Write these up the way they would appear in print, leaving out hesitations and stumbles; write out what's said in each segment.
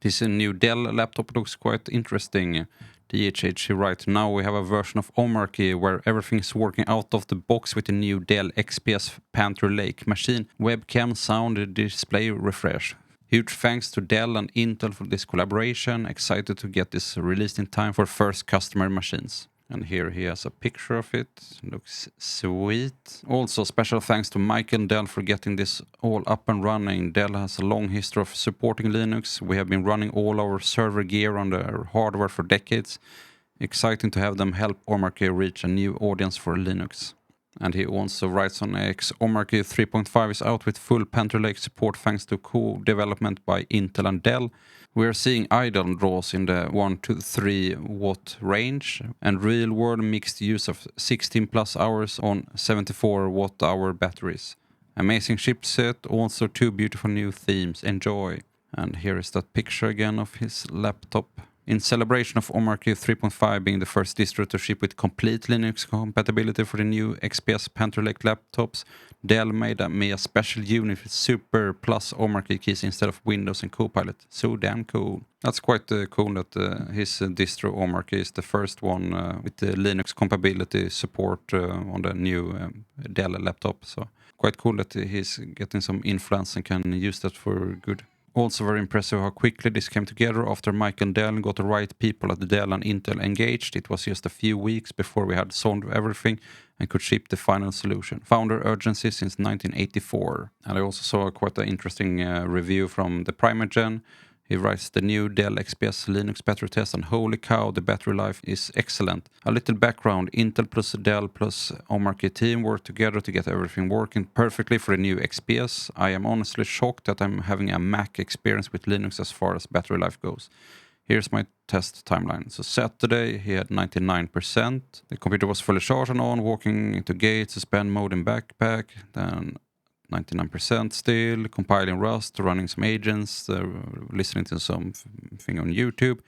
This new Dell laptop looks quite interesting. DHH right now we have a version of Omarchy where everything is working out of the box with the new Dell XPS Panther Lake machine, webcam, sound, display refresh. Huge thanks to Dell and Intel for this collaboration. Excited to get this released in time for first customer machines. And here he has a picture of it. Looks sweet. Also special thanks to Mike and Dell for getting this all up and running. Dell has a long history of supporting Linux. We have been running all our server gear on their hardware for decades. Exciting to have them help Omarchy reach a new audience for Linux. And he also writes on X, Omarchy 3.5 is out with full Panther Lake support thanks to co-development by Intel and Dell. We are seeing idle draws in the 1 to 3 watt range and real world mixed use of 16 plus hours on 74 watt hour batteries. Amazing chipset, also 2 beautiful new themes, enjoy. And here is that picture again of his laptop. In celebration of Omarchy 3.5 being the first distro to ship with complete Linux compatibility for the new XPS Panther Lake laptops, Dell made me a special unit with Super plus Omarchy keys instead of Windows and Copilot. So damn cool. That's quite cool that his distro Omarchy is the first one with the Linux compatibility support on the new Dell laptop. So quite cool that he's getting some influence and can use that for good. Also very impressive how quickly this came together after Mike and Dell got the right people at Dell and Intel engaged. It was just a few weeks before we had solved everything and could ship the final solution. Founder urgency since 1984. And I also saw quite an interesting review from the Primagen. He writes the new Dell XPS Linux battery test and holy cow, the battery life is excellent. A little background, Intel plus Dell plus Omarchy team work together to get everything working perfectly for the new XPS. I am honestly shocked that I'm having a Mac experience with Linux as far as battery life goes. Here's my test timeline. So Saturday he had 99%. The computer was fully charged and on, walking into gate, suspend mode in backpack, then 99% still, compiling Rust, running some agents, listening to something on YouTube,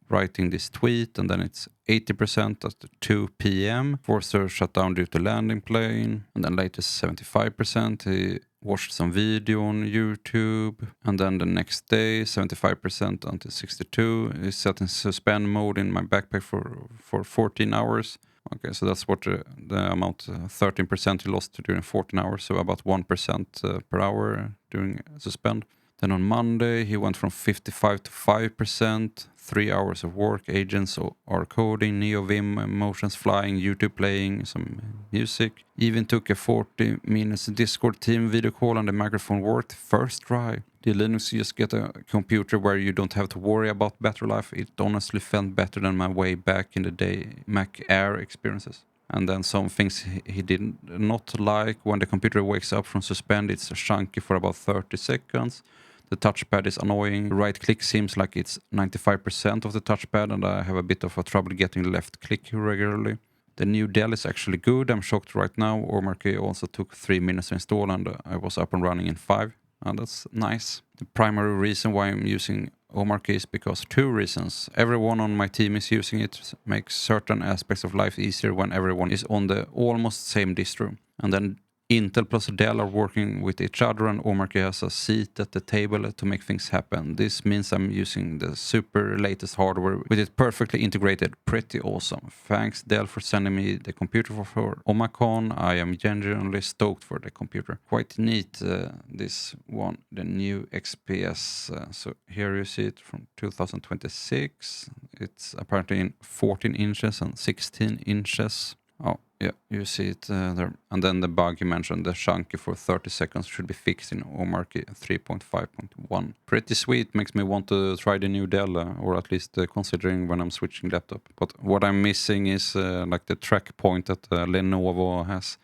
writing this tweet, and then it's 80% at 2 p.m. Forcer shut down due to landing plane, and then latest 75%. He watched some video on YouTube, and then the next day 75% until 62. He's set in suspend mode in my backpack for 14 hours. Okay, so that's what the amount, 13% he lost during 14 hours, so about 1% per hour during suspend. Then on Monday, he went from 55 to 5%, 3 hours of work, agents are coding, NeoVim, motions flying, YouTube playing, some music. Even took a 40 minutes Discord team video call and the microphone worked first try. Did Linux just get a computer where you don't have to worry about battery life? It honestly felt better than my way back in the day Mac Air experiences. And then some things he did not like. When the computer wakes up from suspend, it's chunky for about 30 seconds. The touchpad is annoying. Right click seems like it's 95% of the touchpad, and I have a bit of a trouble getting left click regularly. The new Dell is actually good. I'm shocked right now. Omarchy also took 3 minutes to install, and I was up and running in 5. And that's nice. The primary reason why I'm using Omarchy is because 2 reasons. Everyone on my team is using it, makes certain aspects of life easier when everyone is on the almost same distro. And then Intel plus Dell are working with each other, and Omarchy has a seat at the table to make things happen. This means I'm using the super latest hardware with it perfectly integrated. Pretty awesome. Thanks Dell for sending me the computer for Omarcon. I am genuinely stoked for the computer. Quite neat, this one, the new XPS. So here you see it from 2026. It's apparently in 14 inches and 16 inches. Oh, yeah, you see it there. And then the bug you mentioned, the chunky for 30 seconds, should be fixed in Omarchy 3.5.1. Pretty sweet, makes me want to try the new Dell, or at least considering when I'm switching laptop. But what I'm missing is like the track point that Lenovo has.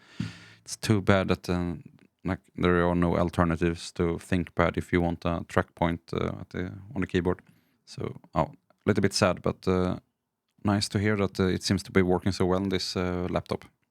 It's too bad that like there are no alternatives to ThinkPad if you want a track point on the keyboard. So, a little bit sad, but nice to hear that it seems to be working so well on this laptop.